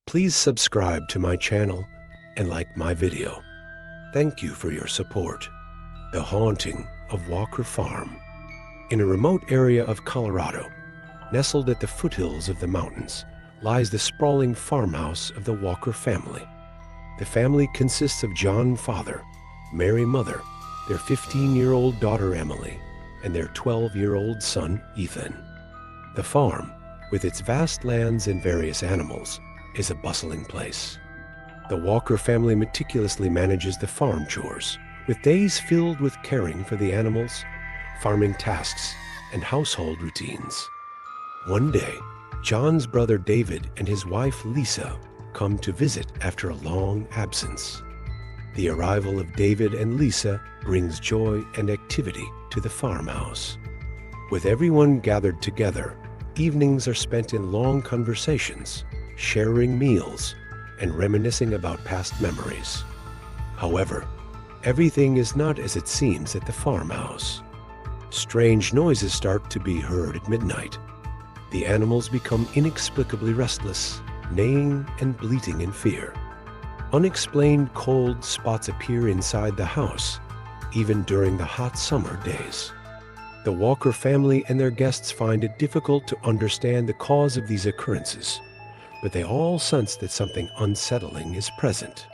Please subscribe to my channel and like my video. Thank you for your support. The Haunting of Walker Farm. In a remote area of Colorado, nestled at the foothills of the mountains, lies the sprawling farmhouse of the Walker family. The family consists of John father, Mary mother, their 15-year-old daughter Emily, and their 12-year-old son Ethan. The farm, with its vast lands and various animals, is a bustling place. The Walker family meticulously manages the farm chores, with days filled with caring for the animals, farming tasks, and household routines. One day, John's brother David and his wife Lisa come to visit after a long absence. The arrival of David and Lisa brings joy and activity to the farmhouse. With everyone gathered together, evenings are spent in long conversations, sharing meals, and reminiscing about past memories. However, everything is not as it seems at the farmhouse. Strange noises start to be heard at midnight. The animals become inexplicably restless, neighing and bleating in fear. Unexplained cold spots appear inside the house, even during the hot summer days. The Walker family and their guests find it difficult to understand the cause of these occurrences, but they all sense that something unsettling is present.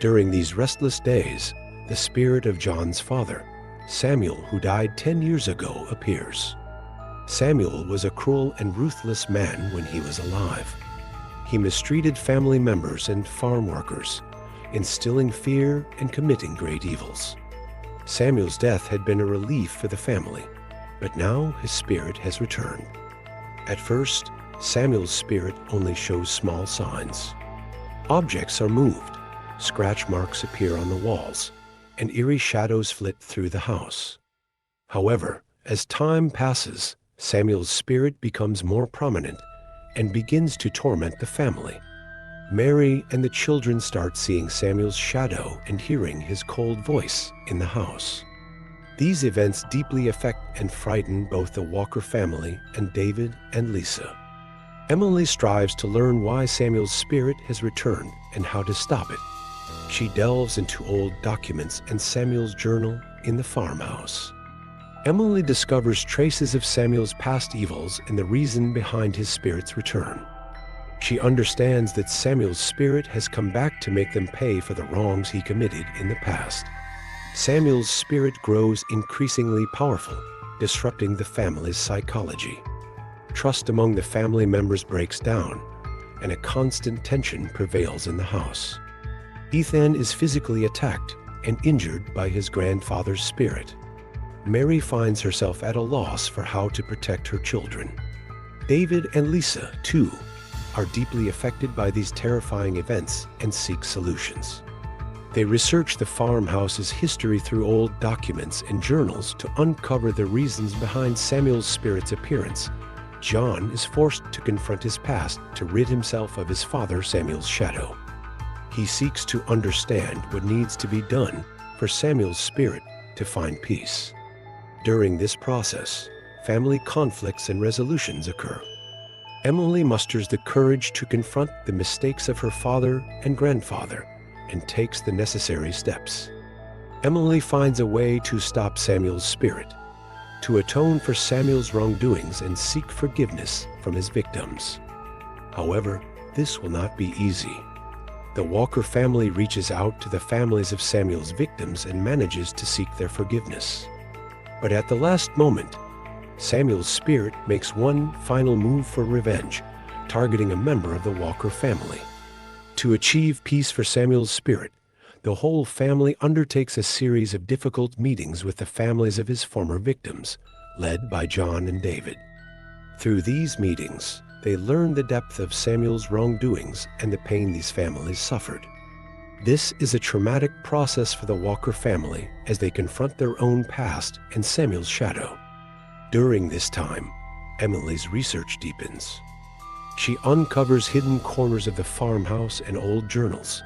During these restless days, the spirit of John's father, Samuel, who died 10 years ago, appears. Samuel was a cruel and ruthless man when he was alive. He mistreated family members and farm workers, instilling fear and committing great evils. Samuel's death had been a relief for the family, but now his spirit has returned. At first, Samuel's spirit only shows small signs. Objects are moved, scratch marks appear on the walls, and eerie shadows flit through the house. However, as time passes, Samuel's spirit becomes more prominent and begins to torment the family. Mary and the children start seeing Samuel's shadow and hearing his cold voice in the house. These events deeply affect and frighten both the Walker family and David and Lisa. Emily strives to learn why Samuel's spirit has returned and how to stop it. She delves into old documents and Samuel's journal in the farmhouse. Emily discovers traces of Samuel's past evils and the reason behind his spirit's return. She understands that Samuel's spirit has come back to make them pay for the wrongs he committed in the past. Samuel's spirit grows increasingly powerful, disrupting the family's psychology. Trust among the family members breaks down, and a constant tension prevails in the house. Ethan is physically attacked and injured by his grandfather's spirit. Mary finds herself at a loss for how to protect her children. David and Lisa, too, are deeply affected by these terrifying events and seek solutions. They research the farmhouse's history through old documents and journals to uncover the reasons behind Samuel's spirit's appearance. John is forced to confront his past to rid himself of his father Samuel's shadow. He seeks to understand what needs to be done for Samuel's spirit to find peace. During this process, family conflicts and resolutions occur. Emily musters the courage to confront the mistakes of her father and grandfather and takes the necessary steps. Emily finds a way to stop Samuel's spirit, to atone for Samuel's wrongdoings and seek forgiveness from his victims. However, this will not be easy. The Walker family reaches out to the families of Samuel's victims and manages to seek their forgiveness. But at the last moment, Samuel's spirit makes one final move for revenge, targeting a member of the Walker family. To achieve peace for Samuel's spirit, the whole family undertakes a series of difficult meetings with the families of his former victims, led by John and David. Through these meetings, they learn the depth of Samuel's wrongdoings and the pain these families suffered. This is a traumatic process for the Walker family as they confront their own past and Samuel's shadow. During this time, Emily's research deepens. She uncovers hidden corners of the farmhouse and old journals,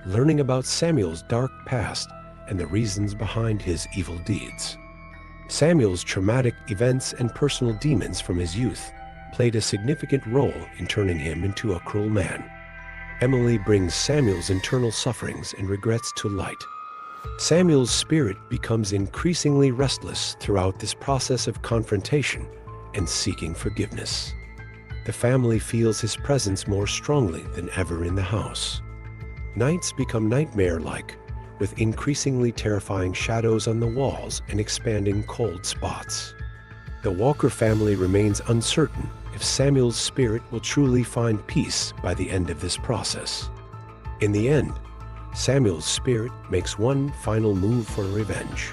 learning about Samuel's dark past and the reasons behind his evil deeds. Samuel's traumatic events and personal demons from his youth played a significant role in turning him into a cruel man. Emily brings Samuel's internal sufferings and regrets to light. Samuel's spirit becomes increasingly restless throughout this process of confrontation and seeking forgiveness. The family feels his presence more strongly than ever in the house. Nights become nightmare-like, with increasingly terrifying shadows on the walls and expanding cold spots. The Walker family remains uncertain if Samuel's spirit will truly find peace by the end of this process. In the end, Samuel's spirit makes one final move for revenge.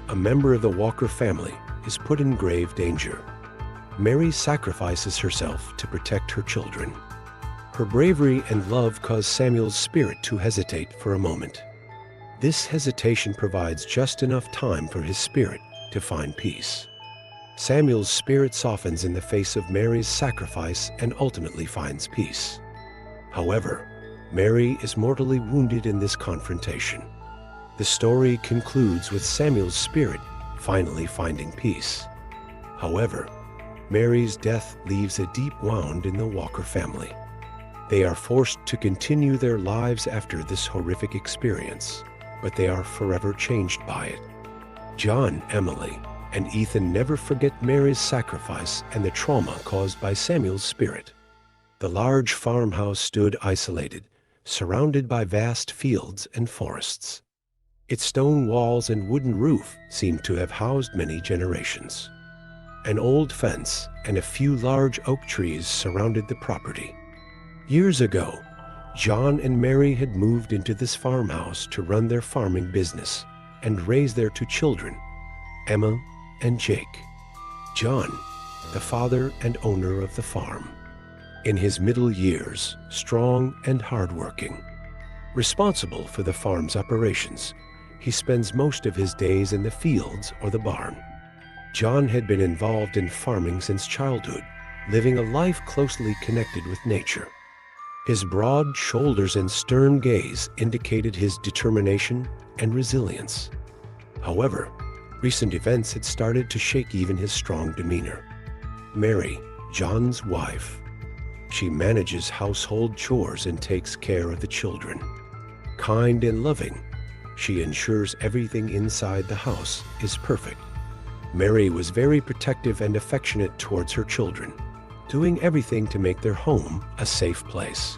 A member of the Walker family is put in grave danger. Mary sacrifices herself to protect her children. Her bravery and love cause Samuel's spirit to hesitate for a moment. This hesitation provides just enough time for his spirit to find peace. Samuel's spirit softens in the face of Mary's sacrifice and ultimately finds peace. However, Mary is mortally wounded in this confrontation. The story concludes with Samuel's spirit finally finding peace. However, Mary's death leaves a deep wound in the Walker family. They are forced to continue their lives after this horrific experience, but they are forever changed by it. John, Emily, and Ethan never forget Mary's sacrifice and the trauma caused by Samuel's spirit. The large farmhouse stood isolated, surrounded by vast fields and forests. Its stone walls and wooden roof seemed to have housed many generations. An old fence and a few large oak trees surrounded the property. Years ago, John and Mary had moved into this farmhouse to run their farming business and raise their two children, Emma and Jake. John, the father and owner of the farm. In his middle years, strong and hardworking. Responsible for the farm's operations, he spends most of his days in the fields or the barn. John had been involved in farming since childhood, living a life closely connected with nature. His broad shoulders and stern gaze indicated his determination and resilience. However, recent events had started to shake even his strong demeanor. Mary, John's wife. She manages household chores and takes care of the children. Kind and loving, she ensures everything inside the house is perfect. Mary was very protective and affectionate towards her children, doing everything to make their home a safe place.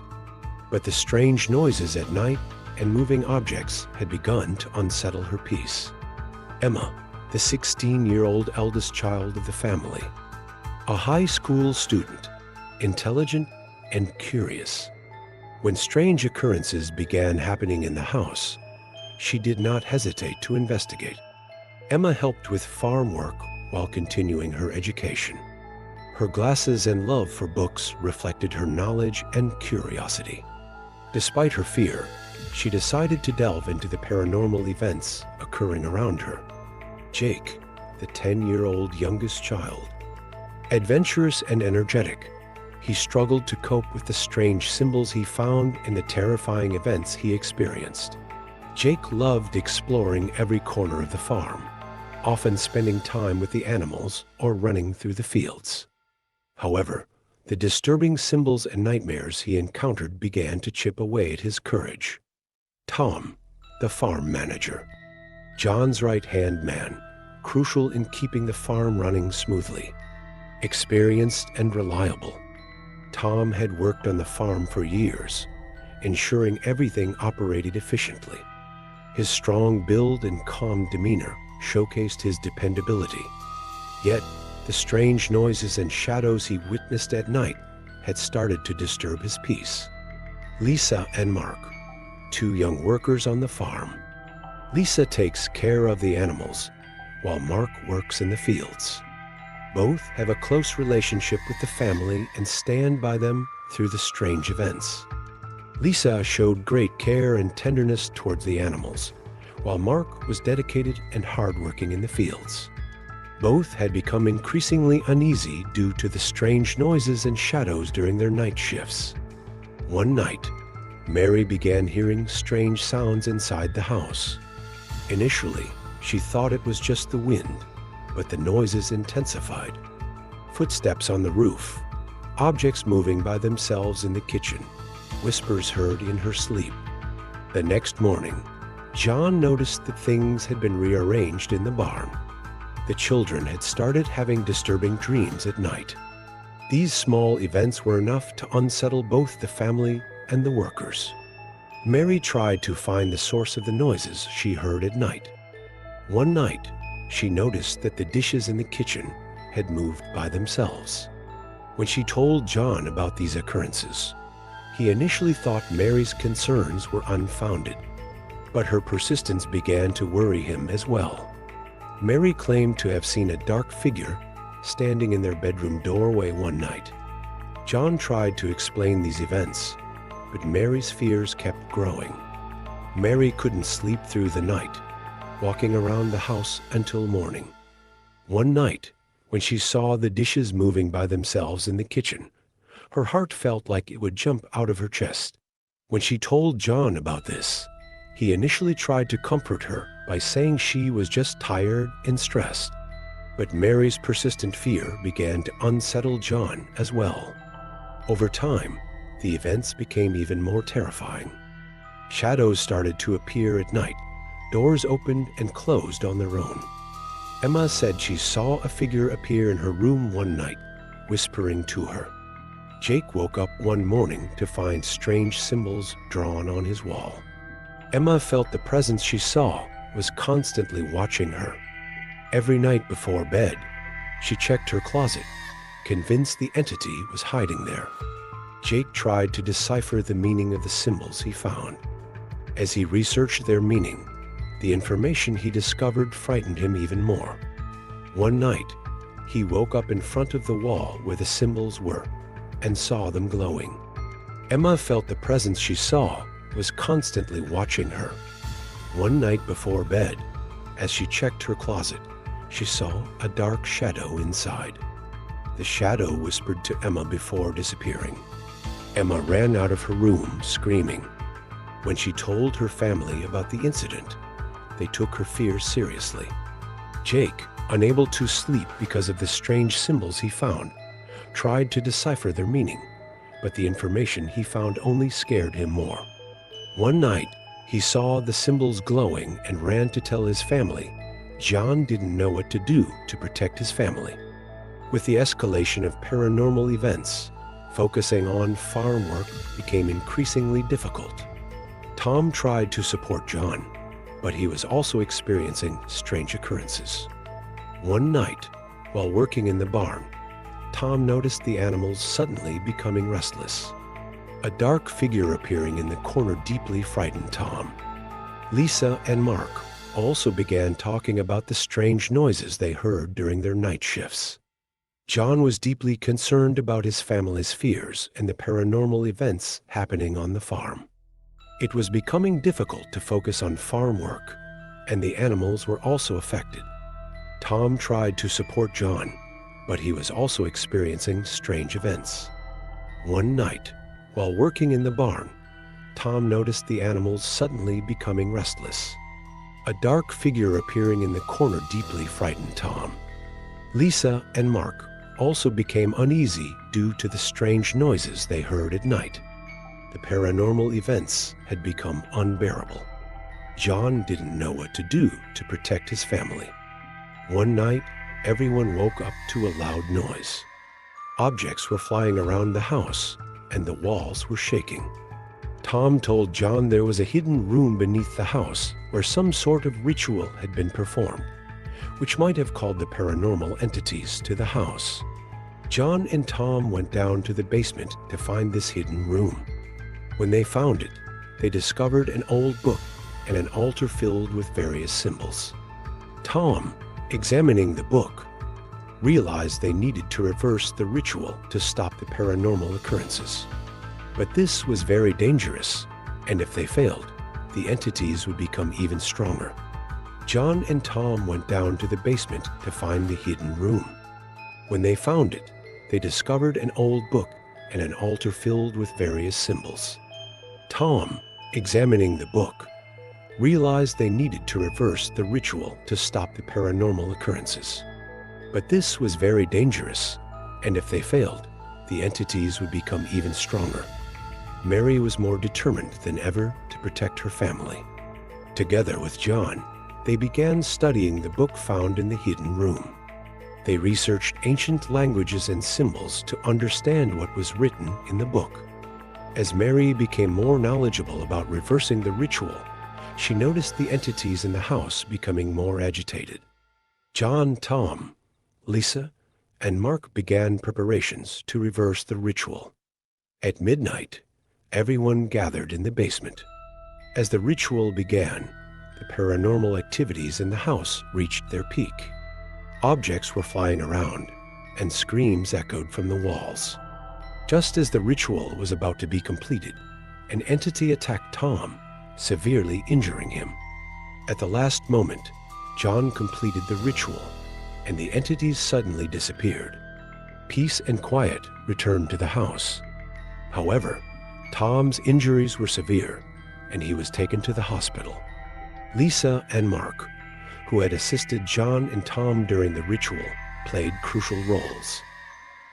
But the strange noises at night and moving objects had begun to unsettle her peace. Emma, the 16-year-old eldest child of the family, a high school student, intelligent and curious. When strange occurrences began happening in the house, she did not hesitate to investigate. Emma helped with farm work while continuing her education. Her glasses and love for books reflected her knowledge and curiosity. Despite her fear, she decided to delve into the paranormal events occurring around her. Jake, the 10-year-old youngest child. Adventurous and energetic, he struggled to cope with the strange symbols he found in the terrifying events he experienced. Jake loved exploring every corner of the farm, often spending time with the animals or running through the fields. However, the disturbing symbols and nightmares he encountered began to chip away at his courage. Tom, the farm manager. John's right-hand man, crucial in keeping the farm running smoothly. Experienced and reliable, Tom had worked on the farm for years, ensuring everything operated efficiently. His strong build and calm demeanor showcased his dependability. Yet, the strange noises and shadows he witnessed at night had started to disturb his peace. Lisa and Mark, two young workers on the farm. Lisa takes care of the animals, while Mark works in the fields. Both have a close relationship with the family and stand by them through the strange events. Lisa showed great care and tenderness towards the animals, while Mark was dedicated and hardworking in the fields. Both had become increasingly uneasy due to the strange noises and shadows during their night shifts. One night, Mary began hearing strange sounds inside the house. Initially, she thought it was just the wind, but the noises intensified. Footsteps on the roof, objects moving by themselves in the kitchen, whispers heard in her sleep. The next morning, John noticed that things had been rearranged in the barn. The children had started having disturbing dreams at night. These small events were enough to unsettle both the family and the workers. Mary tried to find the source of the noises she heard at night. One night, she noticed that the dishes in the kitchen had moved by themselves. When she told John about these occurrences, he initially thought Mary's concerns were unfounded, but her persistence began to worry him as well. Mary claimed to have seen a dark figure standing in their bedroom doorway one night. John tried to explain these events, but Mary's fears kept growing. Mary couldn't sleep through the night, walking around the house until morning. One night, when she saw the dishes moving by themselves in the kitchen, her heart felt like it would jump out of her chest. When she told John about this, he initially tried to comfort her by saying she was just tired and stressed. But Mary's persistent fear began to unsettle John as well. Over time, the events became even more terrifying. Shadows started to appear at night. Doors opened and closed on their own. Emma said she saw a figure appear in her room one night, whispering to her. Jake woke up one morning to find strange symbols drawn on his wall. Emma felt the presence she saw was constantly watching her. Every night before bed, she checked her closet, convinced the entity was hiding there. Jake tried to decipher the meaning of the symbols he found. As he researched their meaning, the information he discovered frightened him even more. One night, he woke up in front of the wall where the symbols were and saw them glowing. Emma felt the presence she saw was constantly watching her. One night before bed, as she checked her closet, she saw a dark shadow inside. The shadow whispered to Emma before disappearing. Emma ran out of her room screaming. When she told her family about the incident, they took her fears seriously. Jake, unable to sleep because of the strange symbols he found, tried to decipher their meaning, but the information he found only scared him more. One night, he saw the symbols glowing and ran to tell his family. John didn't know what to do to protect his family. With the escalation of paranormal events, focusing on farm work became increasingly difficult. Tom tried to support John, but he was also experiencing strange occurrences. One night, while working in the barn, Tom noticed the animals suddenly becoming restless. A dark figure appearing in the corner deeply frightened Tom. Lisa and Mark also began talking about the strange noises they heard during their night shifts. John was deeply concerned about his family's fears and the paranormal events happening on the farm. It was becoming difficult to focus on farm work, and the animals were also affected. Tom tried to support John, but he was also experiencing strange events. One night, while working in the barn, Tom noticed the animals suddenly becoming restless. A dark figure appearing in the corner deeply frightened Tom. Lisa and Mark also became uneasy due to the strange noises they heard at night. The paranormal events had become unbearable. John didn't know what to do to protect his family. One night, everyone woke up to a loud noise. Objects were flying around the house, and the walls were shaking. Tom told John there was a hidden room beneath the house where some sort of ritual had been performed, which might have called the paranormal entities to the house. John and Tom went down to the basement to find this hidden room. When they found it, they discovered an old book and an altar filled with various symbols. Tom, examining the book, realized they needed to reverse the ritual to stop the paranormal occurrences. But this was very dangerous, and if they failed, the entities would become even stronger. John and Tom went down to the basement to find the hidden room. When they found it, they discovered an old book and an altar filled with various symbols. Tom, examining the book, realized they needed to reverse the ritual to stop the paranormal occurrences. But this was very dangerous, and if they failed, the entities would become even stronger. Mary was more determined than ever to protect her family. Together with John, they began studying the book found in the hidden room. They researched ancient languages and symbols to understand what was written in the book. As Mary became more knowledgeable about reversing the ritual, she noticed the entities in the house becoming more agitated. John, Tom, Lisa, and Mark began preparations to reverse the ritual. At midnight, everyone gathered in the basement. As the ritual began, the paranormal activities in the house reached their peak. Objects were flying around, and screams echoed from the walls. Just as the ritual was about to be completed, an entity attacked Tom, severely injuring him. At the last moment, John completed the ritual, and the entities suddenly disappeared. Peace and quiet returned to the house. However, Tom's injuries were severe, and he was taken to the hospital. Lisa and Mark, who had assisted John and Tom during the ritual, played crucial roles.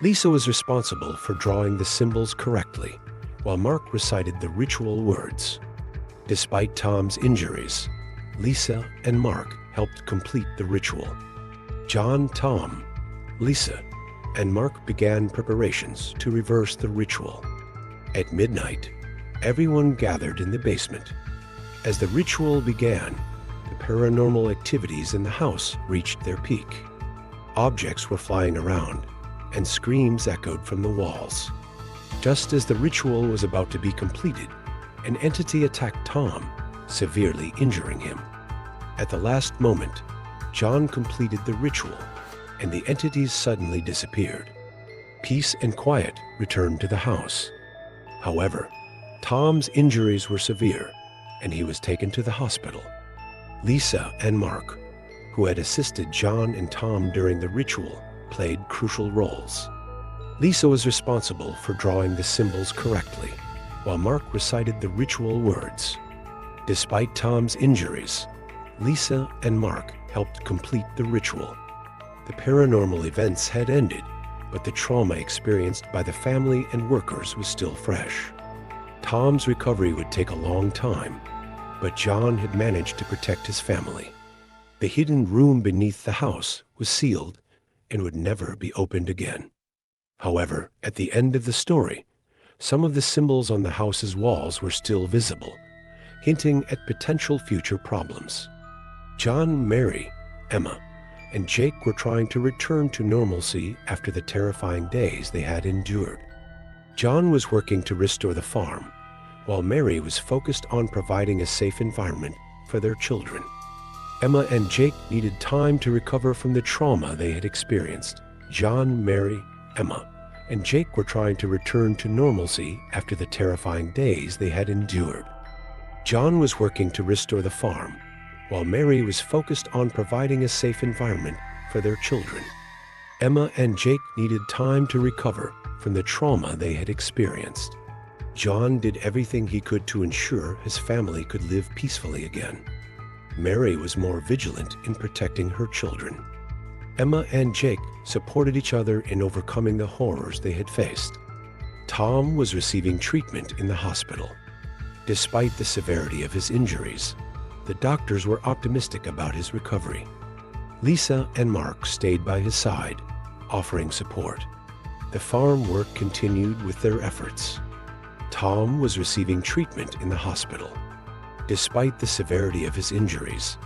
Lisa was responsible for drawing the symbols correctly, while Mark recited the ritual words. Despite Tom's injuries, Lisa and Mark helped complete the ritual. John, Tom, Lisa, and Mark began preparations to reverse the ritual. At midnight, everyone gathered in the basement. As the ritual began, the paranormal activities in the house reached their peak. Objects were flying around, and screams echoed from the walls. Just as the ritual was about to be completed, an entity attacked Tom, severely injuring him. At the last moment, John completed the ritual, and the entities suddenly disappeared. Peace and quiet returned to the house. However, Tom's injuries were severe, and he was taken to the hospital. Lisa and Mark, who had assisted John and Tom during the ritual, played crucial roles. Lisa was responsible for drawing the symbols correctly, while Mark recited the ritual words. Despite Tom's injuries, Lisa and Mark helped complete the ritual. The paranormal events had ended, but the trauma experienced by the family and workers was still fresh. Tom's recovery would take a long time, but John had managed to protect his family. The hidden room beneath the house was sealed and would never be opened again. However, at the end of the story, some of the symbols on the house's walls were still visible, hinting at potential future problems. John, Mary, Emma, and Jake were trying to return to normalcy after the terrifying days they had endured. John was working to restore the farm, while Mary was focused on providing a safe environment for their children. Emma and Jake needed time to recover from the trauma they had experienced. John, Mary, Emma, and Jake were trying to return to normalcy after the terrifying days they had endured. John was working to restore the farm, while Mary was focused on providing a safe environment for their children. Emma and Jake needed time to recover from the trauma they had experienced. John did everything he could to ensure his family could live peacefully again. Mary was more vigilant in protecting her children. Emma and Jake supported each other in overcoming the horrors they had faced. Tom was receiving treatment in the hospital. Despite the severity of his injuries, the doctors were optimistic about his recovery. Lisa and Mark stayed by his side, offering support. The farm work continued with their efforts. Tom was receiving treatment in the hospital. Despite the severity of his injuries,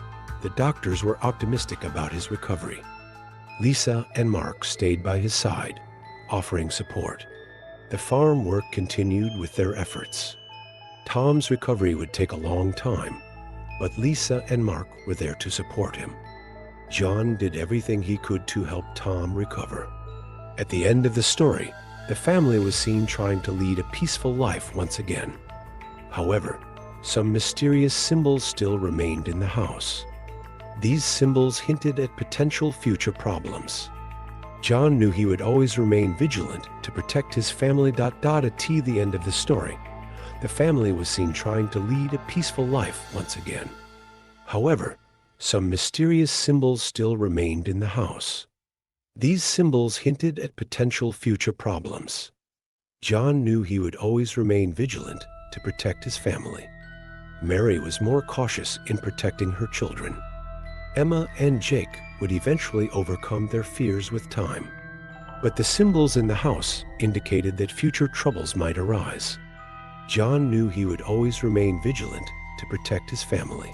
the doctors were optimistic about his recovery. Lisa and Mark stayed by his side, offering support. The farm work continued with their efforts. Tom's recovery would take a long time, but Lisa and Mark were there to support him. John did everything he could to help Tom recover. At the end of the story, the family was seen trying to lead a peaceful life once again. However, some mysterious symbols still remained in the house. These symbols hinted at potential future problems. John knew he would always remain vigilant to protect his family. At the end of the story, the family was seen trying to lead a peaceful life once again. However, some mysterious symbols still remained in the house. These symbols hinted at potential future problems. John knew he would always remain vigilant to protect his family. Mary was more cautious in protecting her children. Emma and Jake would eventually overcome their fears with time. But the symbols in the house indicated that future troubles might arise. John knew he would always remain vigilant to protect his family.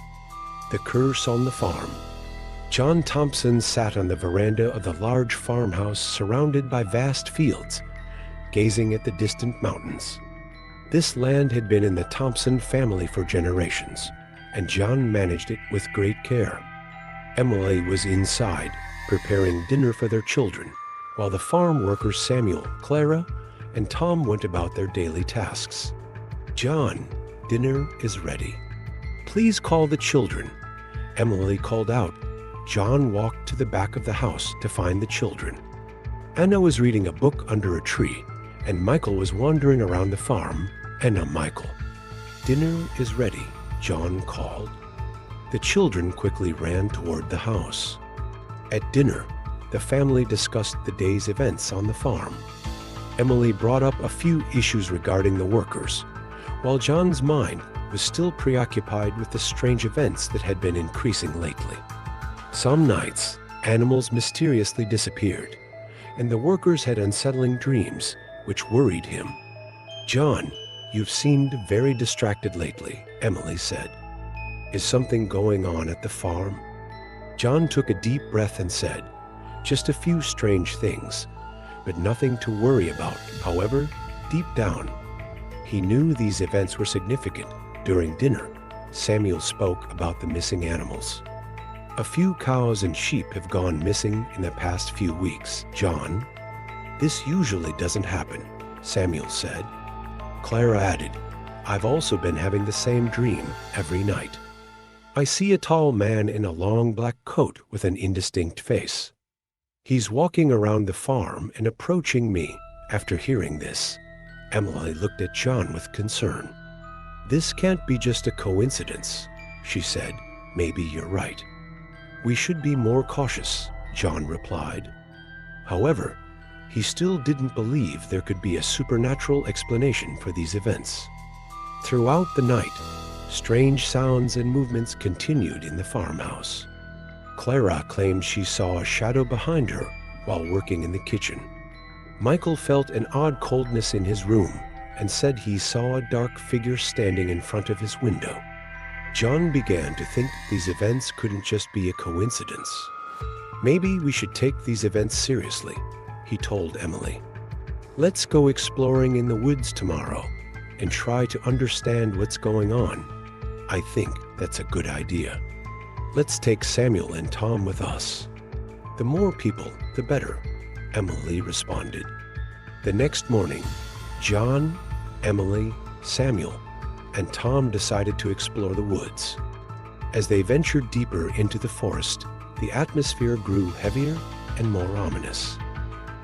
The curse on the farm. John Thompson sat on the veranda of the large farmhouse surrounded by vast fields, gazing at the distant mountains. This land had been in the Thompson family for generations, and John managed it with great care. Emily was inside, preparing dinner for their children, while the farm workers Samuel, Clara, and Tom went about their daily tasks. "John, dinner is ready. Please call the children," Emily called out. John walked to the back of the house to find the children. Anna was reading a book under a tree, and Michael was wandering around the farm. "Anna, Michael." "Dinner is ready," John called. The children quickly ran toward the house. At dinner, the family discussed the day's events on the farm. Emily brought up a few issues regarding the workers, while John's mind was still preoccupied with the strange events that had been increasing lately. Some nights, animals mysteriously disappeared, and the workers had unsettling dreams, which worried him. "John, you've seemed very distracted lately," Emily said. "Is something going on at the farm?" John took a deep breath and said, "Just a few strange things, but nothing to worry about." However, deep down, he knew these events were significant. During dinner, Samuel spoke about the missing animals. "A few cows and sheep have gone missing in the past few weeks, John." "This usually doesn't happen," Samuel said. Clara added, "I've also been having the same dream every night. I see a tall man in a long black coat with an indistinct face. He's walking around the farm and approaching me." After hearing this, Emily looked at John with concern. "This can't be just a coincidence," she said. "Maybe you're right." "We should be more cautious," John replied. However, he still didn't believe there could be a supernatural explanation for these events. Throughout the night, strange sounds and movements continued in the farmhouse. Clara claimed she saw a shadow behind her while working in the kitchen. Michael felt an odd coldness in his room and said he saw a dark figure standing in front of his window. John began to think these events couldn't just be a coincidence. "Maybe we should take these events seriously," he told Emily. "Let's go exploring in the woods tomorrow and try to understand what's going on." "I think that's a good idea. Let's take Samuel and Tom with us." "The more people, the better," Emily responded. The next morning, John, Emily, Samuel, and Tom decided to explore the woods. As they ventured deeper into the forest, the atmosphere grew heavier and more ominous.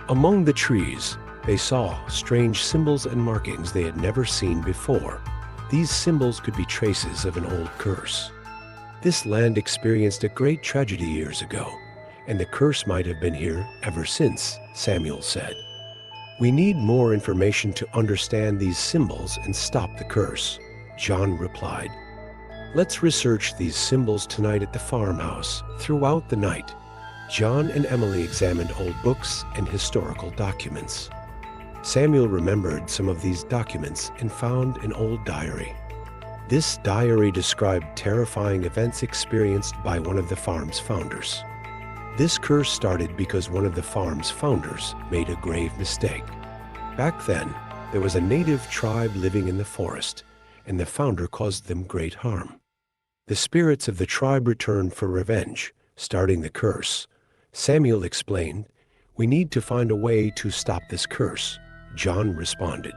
Among the trees, they saw strange symbols and markings they had never seen before. These symbols could be traces of an old curse. This land experienced a great tragedy years ago, and the curse might have been here ever since, Samuel said. "We need more information to understand these symbols and stop the curse," John replied. "Let's research these symbols tonight at the farmhouse." Throughout the night, John and Emily examined old books and historical documents. Samuel remembered some of these documents and found an old diary. This diary described terrifying events experienced by one of the farm's founders. This curse started because one of the farm's founders made a grave mistake. Back then, there was a native tribe living in the forest, and the founder caused them great harm. The spirits of the tribe returned for revenge, starting the curse. Samuel explained, "We need to find a way to stop this curse." John responded,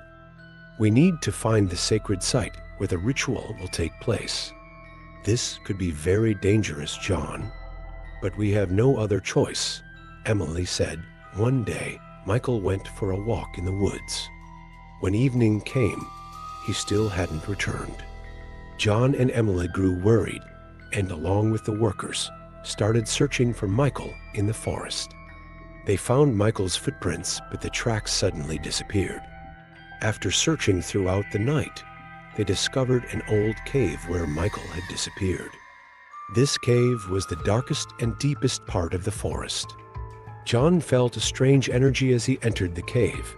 "We need to find the sacred site where the ritual will take place." "This could be very dangerous, John." "But we have no other choice," Emily said. One day, Michael went for a walk in the woods. When evening came, he still hadn't returned. John and Emily grew worried, and along with the workers, started searching for Michael in the forest. They found Michael's footprints, but the tracks suddenly disappeared. After searching throughout the night, they discovered an old cave where Michael had disappeared. This cave was the darkest and deepest part of the forest. John felt a strange energy as he entered the cave,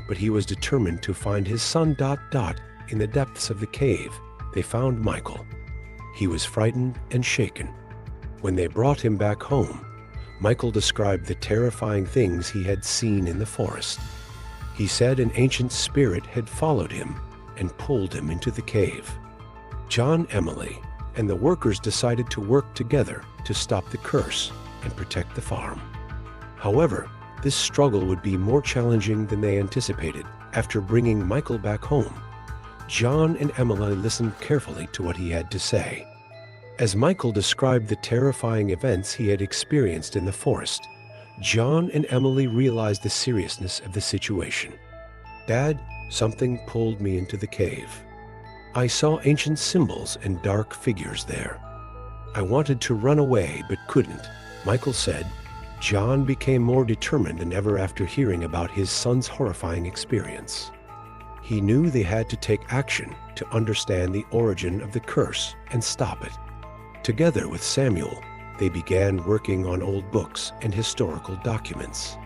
but he was determined to find his son. In the depths of the cave, they found Michael. He was frightened and shaken. When they brought him back home, Michael described the terrifying things he had seen in the forest. He said an ancient spirit had followed him and pulled him into the cave. John, Emily, and the workers decided to work together to stop the curse and protect the farm. However, this struggle would be more challenging than they anticipated. After bringing Michael back home, John and Emily listened carefully to what he had to say. As Michael described the terrifying events he had experienced in the forest, John and Emily realized the seriousness of the situation. "Dad, something pulled me into the cave. I saw ancient symbols and dark figures there. I wanted to run away but couldn't," Michael said. John became more determined than ever after hearing about his son's horrifying experience. He knew they had to take action to understand the origin of the curse and stop it. Together with Samuel, they began working on old books and historical documents.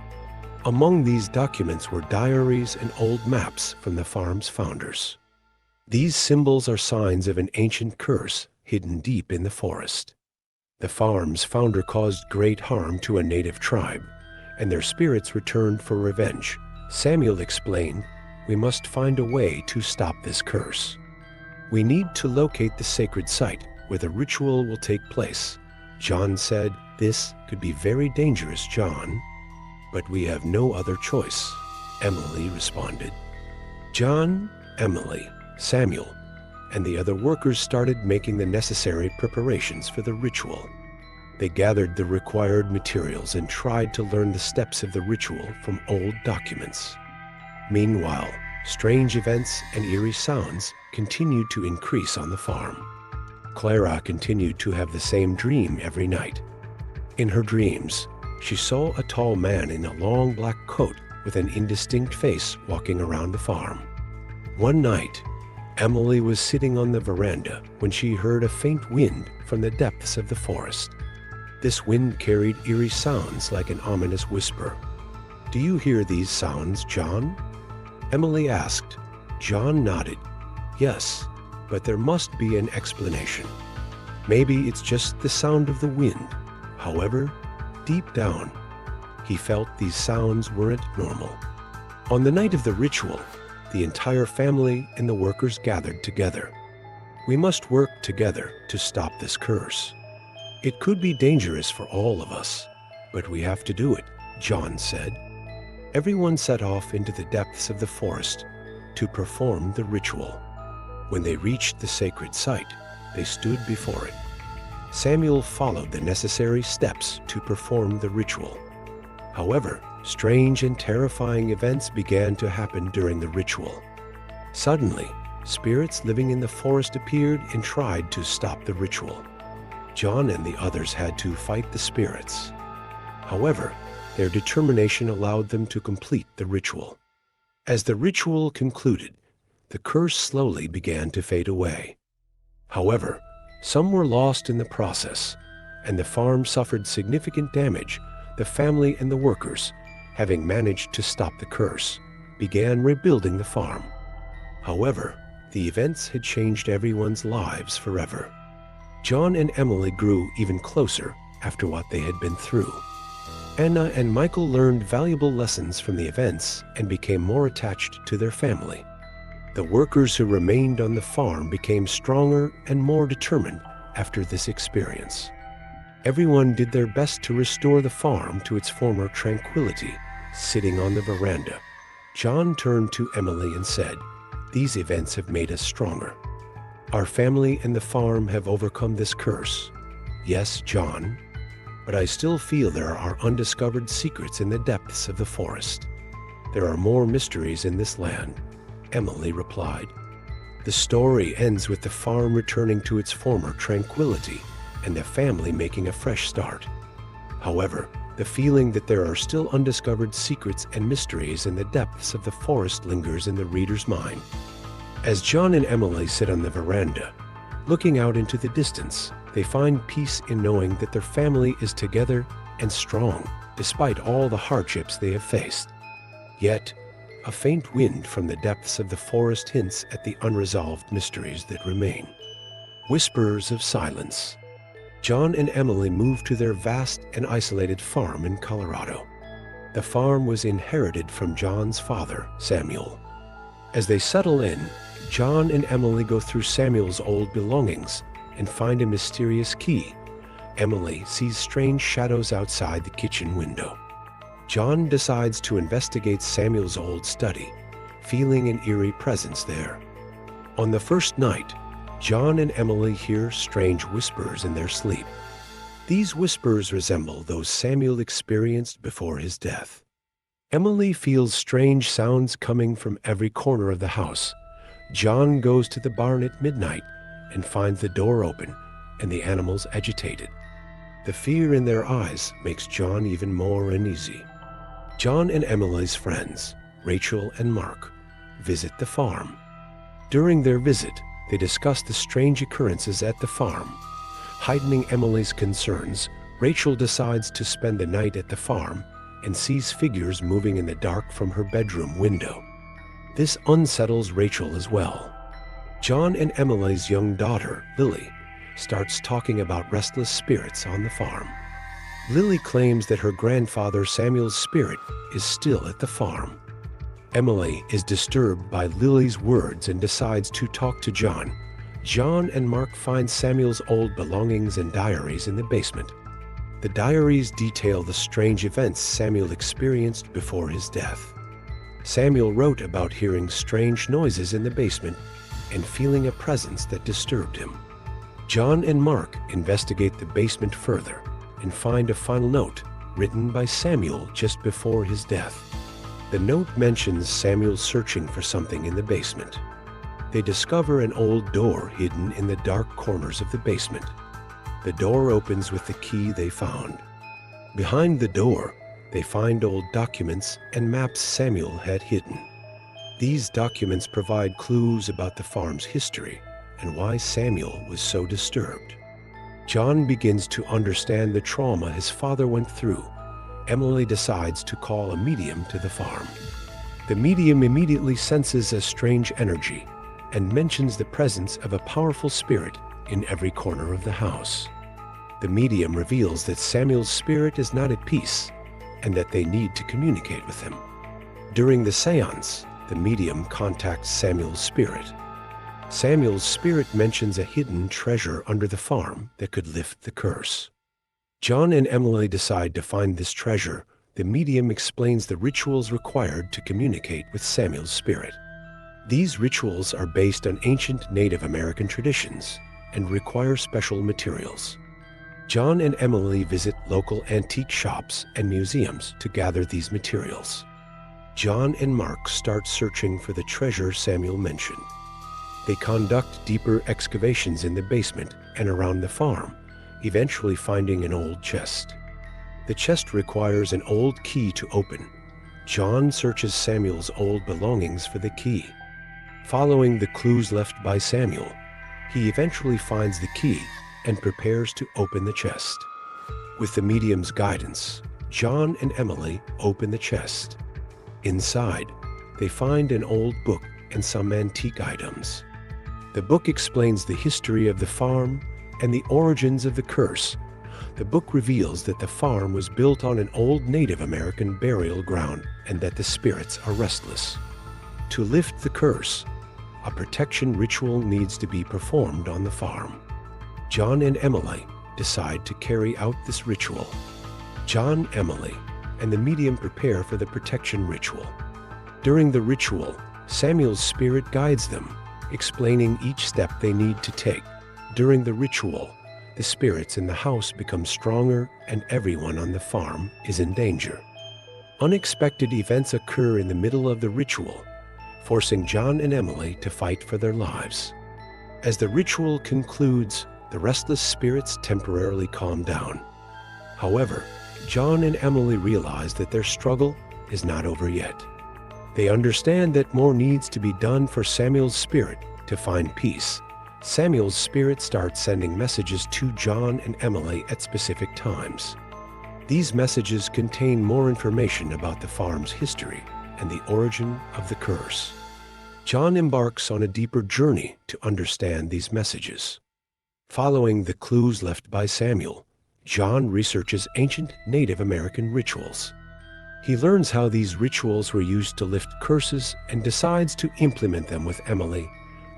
Among these documents were diaries and old maps from the farm's founders. These symbols are signs of an ancient curse hidden deep in the forest. The farm's founder caused great harm to a native tribe, and their spirits returned for revenge. Samuel explained, "We must find a way to stop this curse. We need to locate the sacred site where the ritual will take place." John said, "This could be very dangerous, John, but we have no other choice," Emily responded. John, Emily, Samuel, and the other workers started making the necessary preparations for the ritual. They gathered the required materials and tried to learn the steps of the ritual from old documents. Meanwhile, strange events and eerie sounds continued to increase on the farm. Clara continued to have the same dream every night. In her dreams, she saw a tall man in a long black coat with an indistinct face walking around the farm. One night, Emily was sitting on the veranda when she heard a faint wind from the depths of the forest. This wind carried eerie sounds like an ominous whisper. "Do you hear these sounds, John?" Emily asked. John nodded. "Yes, but there must be an explanation. Maybe it's just the sound of the wind." However, deep down, he felt these sounds weren't normal. On the night of the ritual, the entire family and the workers gathered together. "We must work together to stop this curse. It could be dangerous for all of us, but we have to do it," John said. Everyone set off into the depths of the forest to perform the ritual. When they reached the sacred site, they stood before it. Samuel followed the necessary steps to perform the ritual. However, strange and terrifying events began to happen during the ritual. Suddenly, spirits living in the forest appeared and tried to stop the ritual. John and the others had to fight the spirits. However, their determination allowed them to complete the ritual. As the ritual concluded, the curse slowly began to fade away. However, some were lost in the process, and the farm suffered significant damage. The family and the workers, having managed to stop the curse, began rebuilding the farm. However, the events had changed everyone's lives forever. John and Emily grew even closer after what they had been through. Anna and Michael learned valuable lessons from the events and became more attached to their family. The workers who remained on the farm became stronger and more determined after this experience. Everyone did their best to restore the farm to its former tranquility. Sitting on the veranda, John turned to Emily and said, "These events have made us stronger. Our family and the farm have overcome this curse. Yes, John, but I still feel there are undiscovered secrets in the depths of the forest. There are more mysteries in this land," Emily replied. The story ends with the farm returning to its former tranquility and the family making a fresh start. However, The feeling that there are still undiscovered secrets and mysteries in the depths of the forest lingers in the reader's mind. As John and Emily sit on the veranda, looking out into the distance, they find peace in knowing that their family is together and strong, despite all the hardships they have faced. Yet, a faint wind from the depths of the forest hints at the unresolved mysteries that remain. Whispers of silence. John and Emily moved to their vast and isolated farm in Colorado. The farm was inherited from John's father, Samuel. As they settle in, John and Emily go through Samuel's old belongings and find a mysterious key. Emily sees strange shadows outside the kitchen window. John decides to investigate Samuel's old study, feeling an eerie presence there. On the first night, John and Emily hear strange whispers in their sleep. These whispers resemble those Samuel experienced before his death. Emily feels strange sounds coming from every corner of the house. John goes to the barn at midnight and finds the door open and the animals agitated. The fear in their eyes makes John even more uneasy. John and Emily's friends, Rachel and Mark, visit the farm. During their visit, they discuss the strange occurrences at the farm. Heightening Emily's concerns, Rachel decides to spend the night at the farm and sees figures moving in the dark from her bedroom window. This unsettles Rachel as well. John and Emily's young daughter, Lily, starts talking about restless spirits on the farm. Lily claims that her grandfather Samuel's spirit is still at the farm. Emily is disturbed by Lily's words and decides to talk to John. John and Mark find Samuel's old belongings and diaries in the basement. The diaries detail the strange events Samuel experienced before his death. Samuel wrote about hearing strange noises in the basement and feeling a presence that disturbed him. John and Mark investigate the basement further and find a final note written by Samuel just before his death. The note mentions Samuel searching for something in the basement. They discover an old door hidden in the dark corners of the basement. The door opens with the key they found. Behind the door, they find old documents and maps Samuel had hidden. These documents provide clues about the farm's history and why Samuel was so disturbed. John begins to understand the trauma his father went through. Emily decides to call a medium to the farm. The medium immediately senses a strange energy and mentions the presence of a powerful spirit in every corner of the house. The medium reveals that Samuel's spirit is not at peace and that they need to communicate with him. During the seance, the medium contacts Samuel's spirit. Samuel's spirit mentions a hidden treasure under the farm that could lift the curse. John and Emily decide to find this treasure. The medium explains the rituals required to communicate with Samuel's spirit. These rituals are based on ancient Native American traditions and require special materials. John and Emily visit local antique shops and museums to gather these materials. John and Mark start searching for the treasure Samuel mentioned. They conduct deeper excavations in the basement and around the farm, eventually finding an old chest. The chest requires an old key to open. John searches Samuel's old belongings for the key. Following the clues left by Samuel, he eventually finds the key and prepares to open the chest. With the medium's guidance, John and Emily open the chest. Inside, they find an old book and some antique items. The book explains the history of the farm and the origins of the curse. The book reveals that the farm was built on an old Native American burial ground and that the spirits are restless. To lift the curse, a protection ritual needs to be performed on the farm. John and Emily decide to carry out this ritual. John, Emily, and the medium prepare for the protection ritual. During the ritual, Samuel's spirit guides them, explaining each step they need to take. During the ritual, the spirits in the house become stronger and everyone on the farm is in danger. Unexpected events occur in the middle of the ritual, forcing John and Emily to fight for their lives. As the ritual concludes, the restless spirits temporarily calm down. However, John and Emily realize that their struggle is not over yet. They understand that more needs to be done for Samuel's spirit to find peace. Samuel's spirit starts sending messages to John and Emily at specific times. These messages contain more information about the farm's history and the origin of the curse. John embarks on a deeper journey to understand these messages. Following the clues left by Samuel, John researches ancient Native American rituals. He learns how these rituals were used to lift curses and decides to implement them with Emily.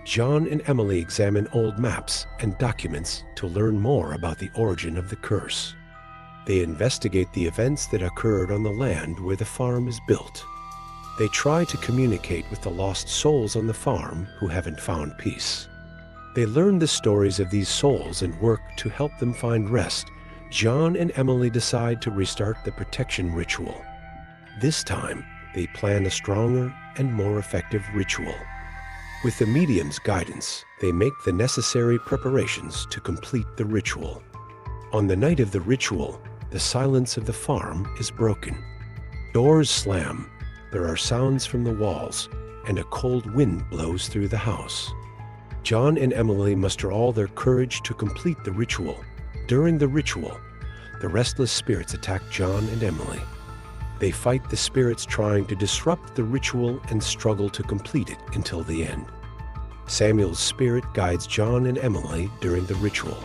John and Emily examine old maps and documents to learn more about the origin of the curse. They investigate the events that occurred on the land where the farm is built. They try to communicate with the lost souls on the farm who haven't found peace. They learn the stories of these souls and work to help them find rest. John and Emily decide to restart the protection ritual. This time, they plan a stronger and more effective ritual. With the medium's guidance, they make the necessary preparations to complete the ritual. On the night of the ritual, the silence of the farm is broken. Doors slam, there are sounds from the walls, and a cold wind blows through the house. John and Emily muster all their courage to complete the ritual. During the ritual, the restless spirits attack John and Emily. They fight the spirits trying to disrupt the ritual and struggle to complete it until the end. Samuel's spirit guides John and Emily during the ritual.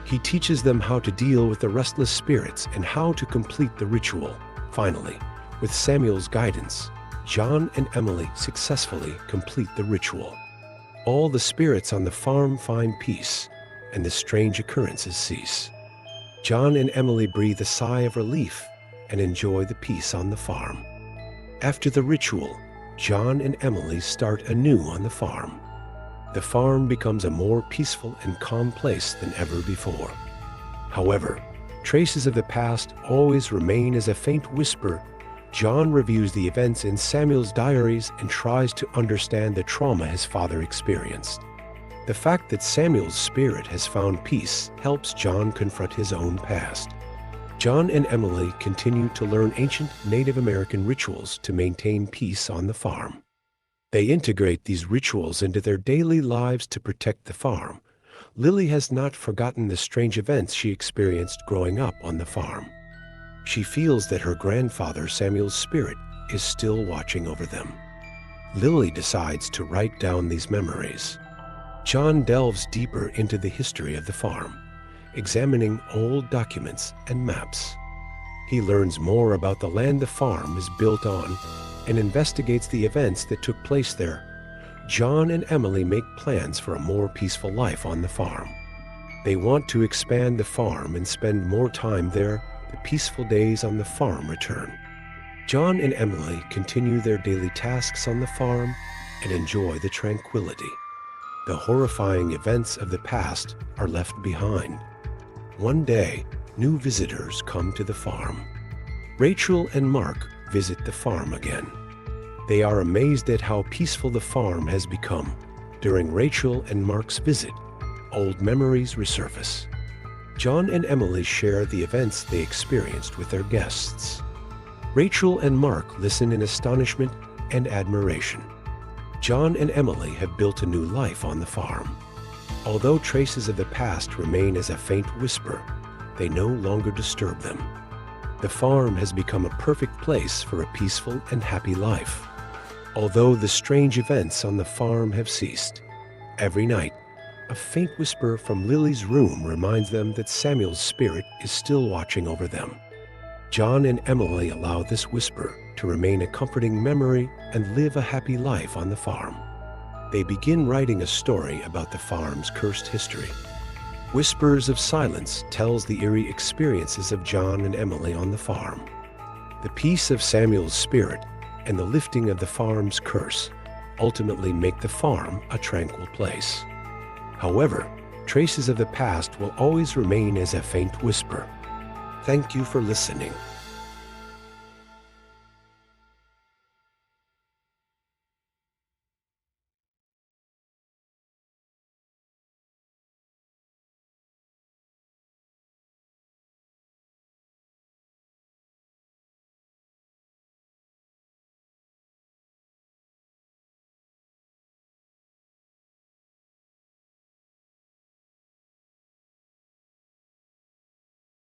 He teaches them how to deal with the restless spirits and how to complete the ritual. Finally, with Samuel's guidance, John and Emily successfully complete the ritual. All the spirits on the farm find peace, and the strange occurrences cease. John and Emily breathe a sigh of relief and enjoy the peace on the farm. After the ritual, John and Emily start anew on the farm. The farm becomes a more peaceful and calm place than ever before. However, traces of the past always remain as a faint whisper. John reviews the events in Samuel's diaries and tries to understand the trauma his father experienced. The fact that Samuel's spirit has found peace helps John confront his own past. John and Emily continue to learn ancient Native American rituals to maintain peace on the farm. They integrate these rituals into their daily lives to protect the farm. Lily has not forgotten the strange events she experienced growing up on the farm. She feels that her grandfather Samuel's spirit is still watching over them. Lily decides to write down these memories. John delves deeper into the history of the farm, examining old documents and maps. He learns more about the land the farm is built on and investigates the events that took place there. John and Emily make plans for a more peaceful life on the farm. They want to expand the farm and spend more time there. The peaceful days on the farm return. John and Emily continue their daily tasks on the farm and enjoy the tranquility. The horrifying events of the past are left behind. One day, new visitors come to the farm. Rachel and Mark visit the farm again. They are amazed at how peaceful the farm has become. During Rachel and Mark's visit, old memories resurface. John and Emily share the events they experienced with their guests. Rachel and Mark listen in astonishment and admiration. John and Emily have built a new life on the farm. Although traces of the past remain as a faint whisper, they no longer disturb them. The farm has become a perfect place for a peaceful and happy life. Although the strange events on the farm have ceased, every night, a faint whisper from Lily's room reminds them that Samuel's spirit is still watching over them. John and Emily allow this whisper to remain a comforting memory and live a happy life on the farm. They begin writing a story about the farm's cursed history. Whispers of Silence tells the eerie experiences of John and Emily on the farm. The peace of Samuel's spirit and the lifting of the farm's curse ultimately make the farm a tranquil place. However, traces of the past will always remain as a faint whisper. Thank you for listening.